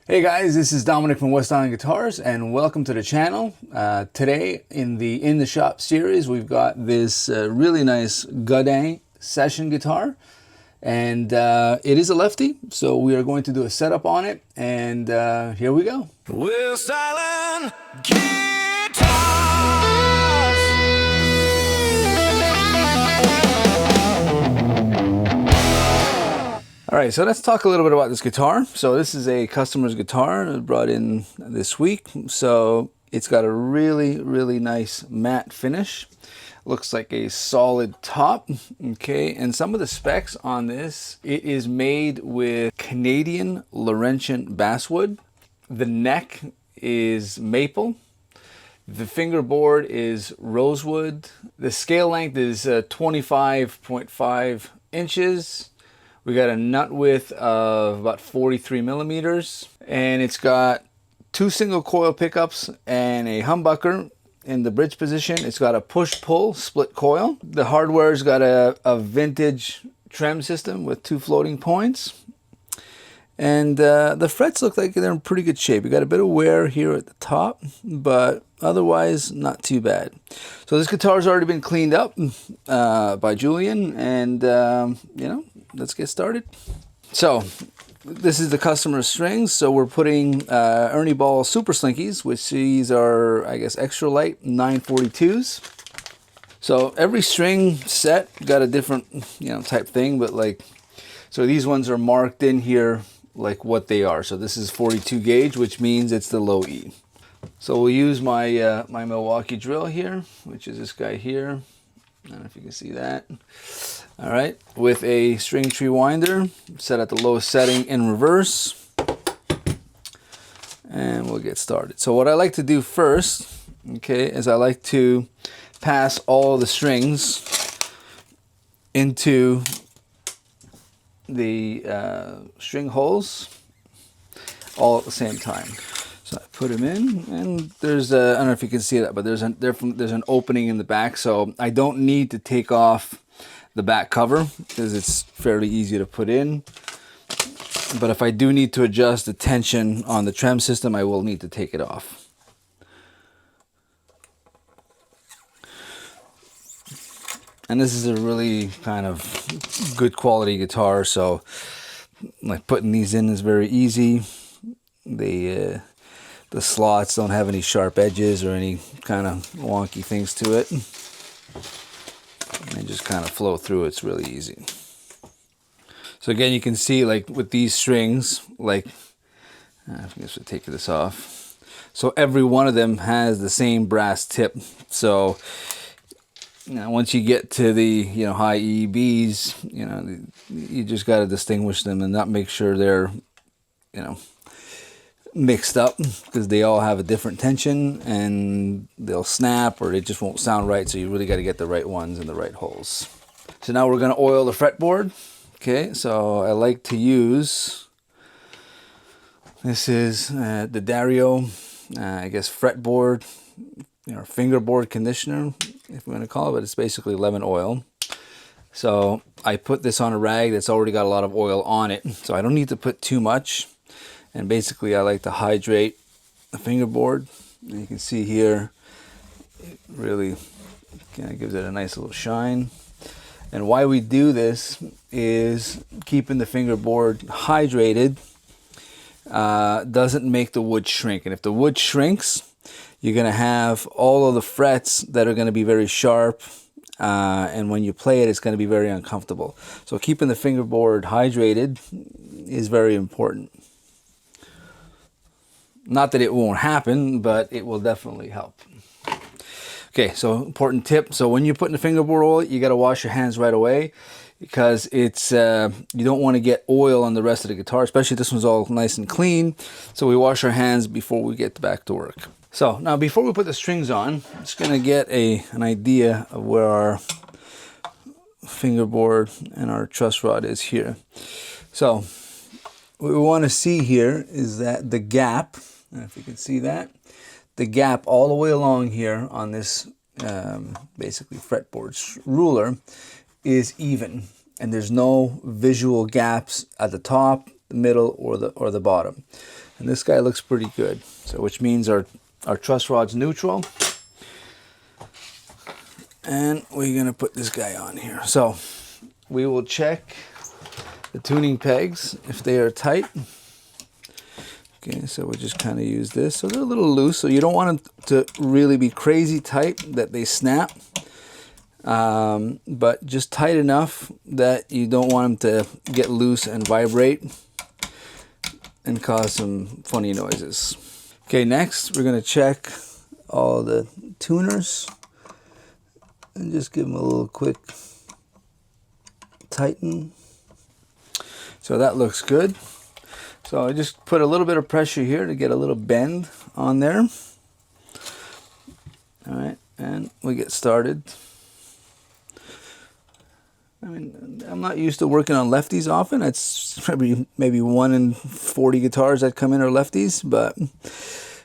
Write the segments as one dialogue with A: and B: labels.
A: Hey guys, this is Domenic from West Island Guitars, and welcome to the channel. Today in the shop series, we've got this really nice Godin session guitar, and it is a Lefty. So we are going to do a setup on it, and here we go.
B: West Island Guitars.
A: All right, so let's talk a little bit about this guitar. So this is a customer's guitar that was brought in this week. So it's got a really nice matte finish. Looks like a solid top, okay? And some of the specs on this, it is made with Canadian Laurentian basswood. The neck is maple. The fingerboard is rosewood. The scale length is 25.5 inches. We got a nut width of about 43 millimeters, and it's got two single coil pickups and a humbucker in the bridge position. It's got a push-pull split coil. The hardware's got a vintage trem system with two floating points. And the frets look like they're in pretty good shape. We got a bit of wear here at the top, but otherwise not too bad. So this guitar's already been cleaned up by Julian, and you know, let's get started. So this is the customer's strings. So we're putting Ernie Ball Super Slinkies, which these are, I guess, extra light 942s. So every string set got a different, you know, type thing, but like, so these ones are marked in here like what they are. So this is 42 gauge, which means it's the low E. So we'll use my my Milwaukee drill here, which is this guy here. I don't know if you can see that. All right, with a string tree winder set at the lowest setting in reverse, and we'll get started. So what I like to do first, okay, is I like to pass all the strings into the string holes all at the same time. So I put them in, and there's I don't know if you can see that, but there's an opening in the back, so I don't need to take off the back cover because it's fairly easy to put in. But if I do need to adjust the tension on the trem system, I will need to take it off. And this is a really kind of good quality guitar, so like putting these in is very easy. The slots don't have any sharp edges or any kind of wonky things to it. They just kind of flow through. It's really easy. So again, you can see like with these strings, like I guess we'll take this off. So every one of them has the same brass tip. So now, once you get to the, you know, high EBs, you know, you just got to distinguish them and not make sure they're, you know, mixed up, because they all have a different tension and they'll snap or it just won't sound right. So you really got to get the right ones in the right holes. So now we're going to oil the fretboard. Okay, so I like to use, this is the Dario, I guess, fretboard, you know, fingerboard conditioner, if we're going to call it, but it's basically lemon oil. So I put this on a rag that's already got a lot of oil on it, so I don't need to put too much. And basically I like to hydrate the fingerboard. And you can see here, it really kind of gives it a nice little shine. And why we do this is keeping the fingerboard hydrated doesn't make the wood shrink. And if the wood shrinks, you're going to have all of the frets that are going to be very sharp, and when you play it, it's going to be very uncomfortable. So keeping the fingerboard hydrated is very important. Not that it won't happen, but it will definitely help. Okay, so important tip. So when you're putting the fingerboard oil, you got to wash your hands right away, because it's you don't want to get oil on the rest of the guitar, especially this one's all nice and clean. So we wash our hands before we get back to work. So now before we put the strings on, I'm just going to get an idea of where our fingerboard and our truss rod is here. So what we want to see here is that the gap, I don't know if you can see that, the gap all the way along here on this basically fretboard ruler is even, and there's no visual gaps at the top, the middle, or the bottom. And this guy looks pretty good. So which means our truss rod's neutral. And we're gonna put this guy on here. So we will check the tuning pegs if they are tight. Okay, so we'll just kind of use this. So they're a little loose, so you don't want them to really be crazy tight that they snap. But just tight enough that you don't want them to get loose and vibrate and cause some funny noises. Okay, next we're gonna check all the tuners and just give them a little quick tighten. So that looks good. So I just put a little bit of pressure here to get a little bend on there. All right, and we get started. I mean, I'm not used to working on lefties often. It's maybe 1 in 40 guitars that come in are lefties, but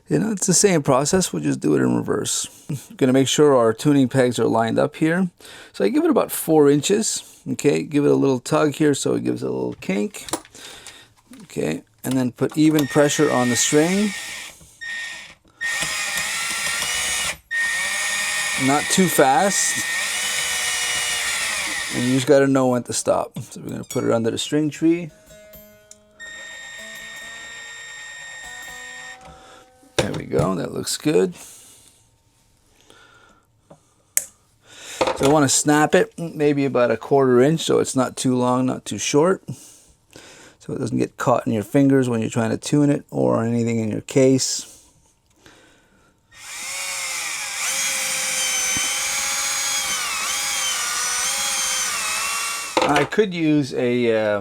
A: you know, it's the same process. We'll just do it in reverse. Gonna make sure our tuning pegs are lined up here. So I give it about 4 inches. Okay, give it a little tug here so it gives it a little kink. Okay, and then put even pressure on the string. Not too fast. And you just got to know when to stop. So we're going to put it under the string tree. There we go, that looks good. So I want to snap it maybe about a 1/4 inch so it's not too long, not too short. So it doesn't get caught in your fingers when you're trying to tune it or anything in your case. I could use a,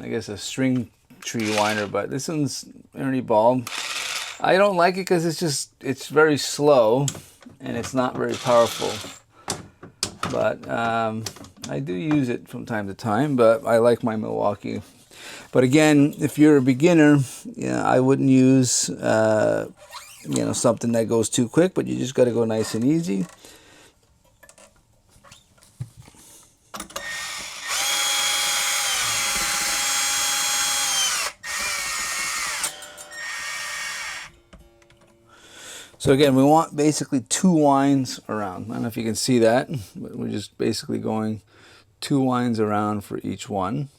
A: I guess a string tree winder, but this one's Ernie Ball. I don't like it because it's very slow and it's not very powerful. But I do use it from time to time, but I like my Milwaukee. But again, if you're a beginner, yeah, I wouldn't use you know, something that goes too quick, but you just got to go nice and easy. So again, we want basically 2 winds around. I don't know if you can see that, but we're just basically going 2 winds around for each one.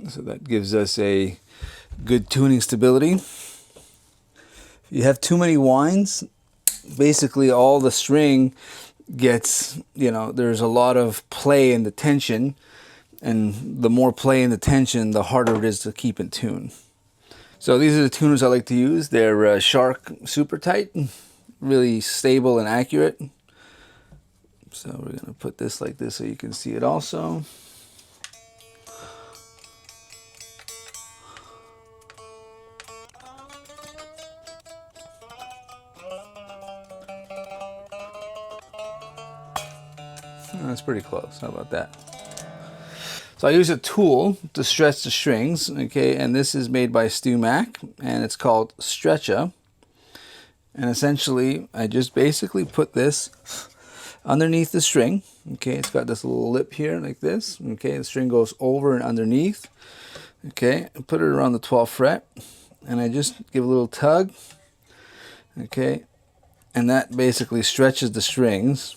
A: So that gives us a good tuning stability. If you have too many winds, basically all the string gets, you know, there's a lot of play in the tension, and the more play in the tension, the harder it is to keep in tune. So these are the tuners I like to use. They're Shark Super Tight, really stable and accurate. So we're going to put this like this so you can see it also. That's pretty close. How about that? So I use a tool to stretch the strings, okay, and this is made by Stu Mac, and it's called Stretcha. And essentially, I just basically put this underneath the string, okay. It's got this little lip here like this, okay. The string goes over and underneath, okay. I put it around the 12th fret, and I just give a little tug, okay, and that basically stretches the strings.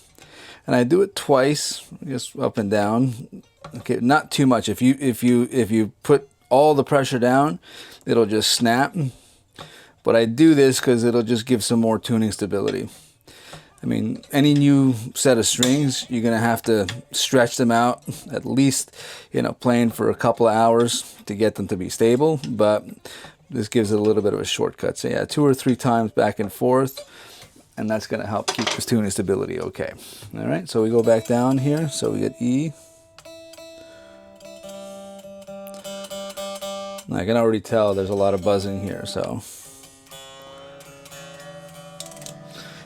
A: And I do it twice, just up and down. Okay, not too much. If you put all the pressure down, it'll just snap. But I do this because it'll just give some more tuning stability. I mean, any new set of strings, you're gonna have to stretch them out at least, you know, playing for a couple of hours to get them to be stable. But this gives it a little bit of a shortcut. So yeah, 2 or 3 times back and forth. And that's going to help keep this tuning stability okay. All right, so we go back down here. So we get E. I can already tell there's a lot of buzzing here. So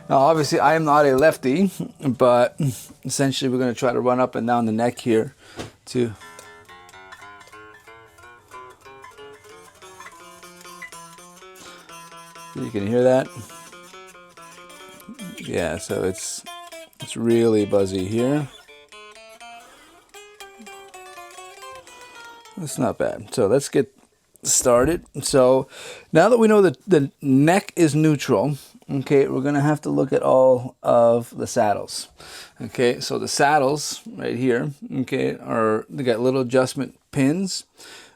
A: now, obviously, I am not a lefty, but essentially, we're going to try to run up and down the neck here too. You can hear that. Yeah, so it's really buzzy here. It's not bad. So let's get started. So now that we know that the neck is neutral, okay, we're gonna have to look at all of the saddles. Okay, so the saddles right here, okay, they got little adjustment pins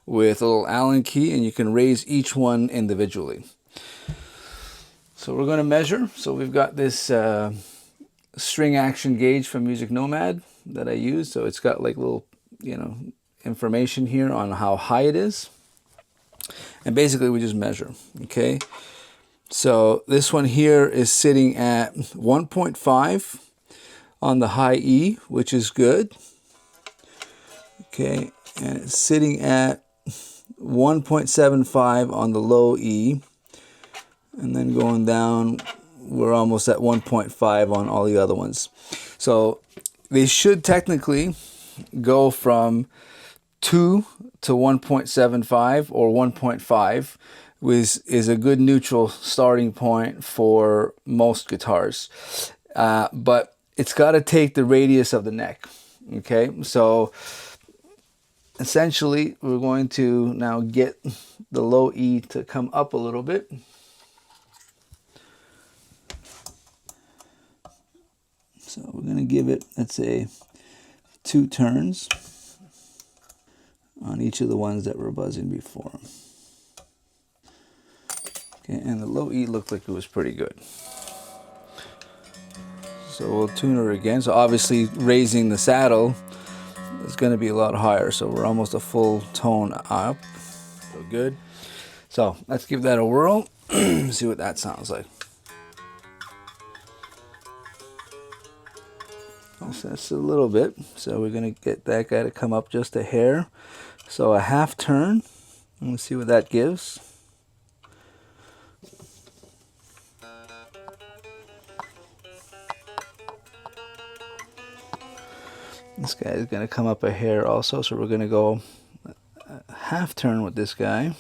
A: with a little Allen key, and you can raise each one individually. So we're gonna measure. So we've got this string action gauge from Music Nomad that I use. So it's got like little, information here on how high it is. And basically we just measure, okay? So this one here is sitting at 1.5 on the high E, which is good. Okay, and it's sitting at 1.75 on the low E. And then going down, we're almost at 1.5 on all the other ones. So they should technically go from 2 to 1.75 or 1.5, which is a good neutral starting point for most guitars. But it's got to take the radius of the neck. Okay, so essentially we're going to now get the low E to come up a little bit. So we're going to give it, let's say, 2 turns on each of the ones that were buzzing before. Okay, and the low E looked like it was pretty good. So we'll tune her again. So obviously raising the saddle is going to be a lot higher. So we're almost a full tone up. So good. So let's give that a whirl. See what that sounds like. So that's a little bit. So we're going to get that guy to come up just a hair. So a half turn. Let's see what that gives. This guy is going to come up a hair also. So we're going to go a half turn with this guy.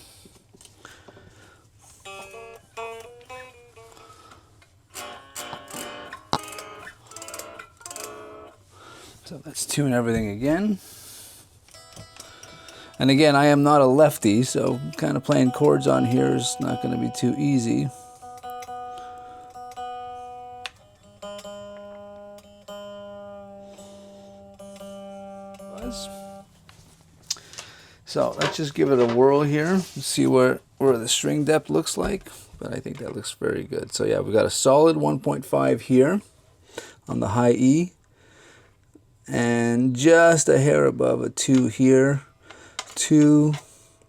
A: So let's tune everything again. And again, I am not a lefty, so kind of playing chords on here is not going to be too easy. So let's just give it a whirl here, see where the string depth looks like. But I think that looks very good. So yeah, we got a solid 1.5 here on the high E. And just a hair above a 2 here. 2,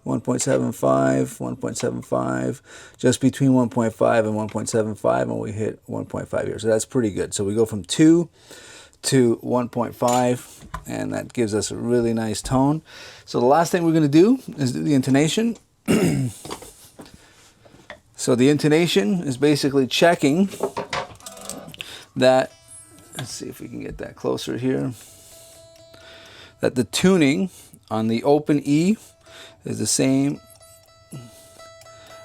A: 1.75, 1.75, just between 1.5 and 1.75, and we hit 1.5 here. So that's pretty good. So we go from 2 to 1.5, and that gives us a really nice tone. So the last thing we're going to do is do the intonation. So the intonation is basically checking that, let's see if we can get that closer here, that the tuning on the open E is the same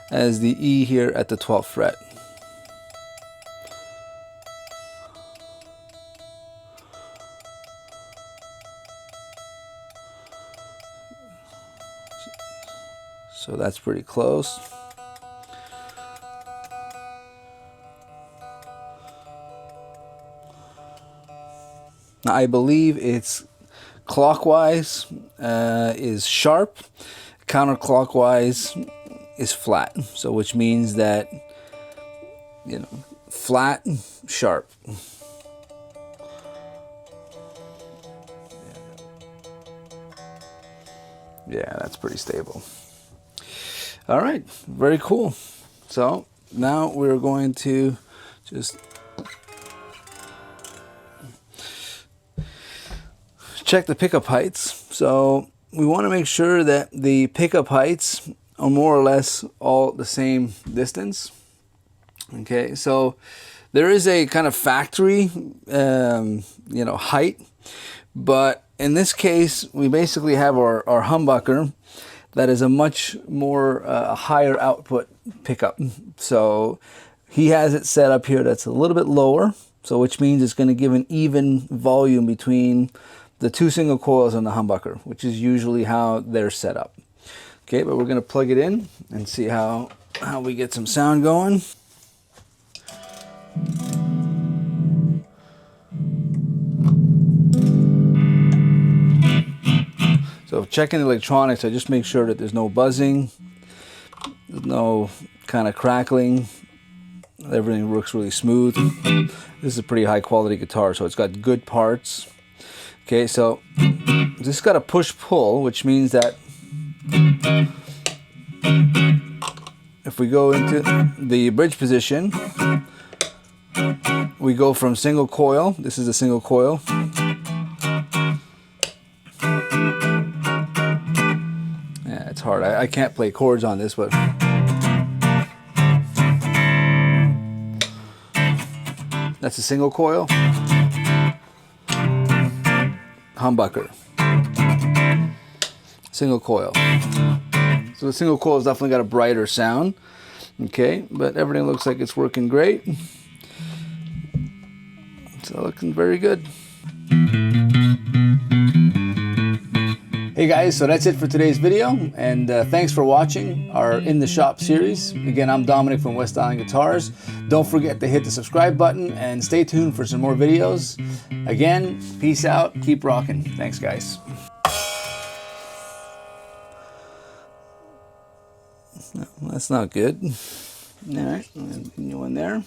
A: as the E here at the 12th fret. So that's pretty close. Now I believe it's clockwise is sharp, counterclockwise is flat. So which means that, flat, sharp. Yeah, that's pretty stable. All right, very cool. So now we're going to just check the pickup heights. So we want to make sure that the pickup heights are more or less all the same distance. Okay, so there is a kind of factory, height, but in this case, we basically have our humbucker that is a much more higher output pickup. So he has it set up here that's a little bit lower, so which means it's going to give an even volume between the 2 single coils on the humbucker, which is usually how they're set up. Okay, but we're gonna plug it in and see how we get some sound going. So checking the electronics, I just make sure that there's no buzzing, there's no kind of crackling. Everything works really smooth. This is a pretty high quality guitar, so it's got good parts. Okay, so this got a push-pull, which means that if we go into the bridge position, we go from single coil. This is a single coil. Yeah, it's hard. I can't play chords on this, but that's a single coil. Humbucker. Single coil. So the single coil has definitely got a brighter sound. Okay, but everything looks like it's working great. So looking very good. Hey guys, so that's it for today's video, and thanks for watching our In the Shop series. Again, I'm Dominic from West Island Guitars. Don't forget to hit the subscribe button and stay tuned for some more videos. Again, peace out, keep rocking. Thanks guys. No, that's not good. All right, new one there.